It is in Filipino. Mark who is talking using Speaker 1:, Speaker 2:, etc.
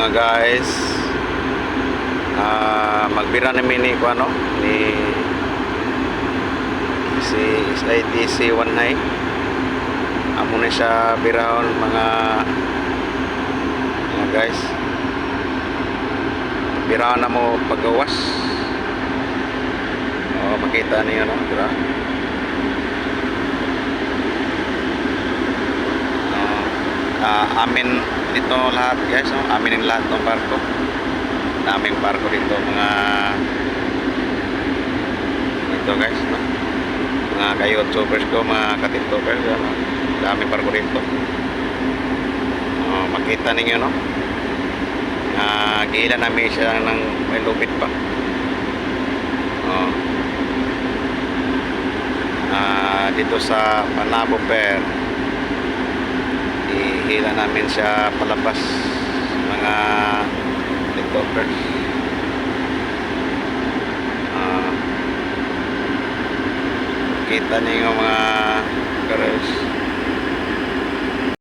Speaker 1: mga guys, magbira na mini ko ano ni si SITC 1 high. Amo na siya birahon mga guys. Birahon na mo paggawas. Oh, makita niyo no, dira. Amin dito lahat guys, no? Amin ang lahat ng barko. Daming barko dito mga dito guys, no? Mga ka-YouTubers ko, mga ka-tiktokers, no? Daming barko dito. Makita ninyo no? Gila namin siya ng may lupit pa. Dito sa Panabo Pier, ihila namin siya palabas mga tiktokers. Kita niyo mga girls.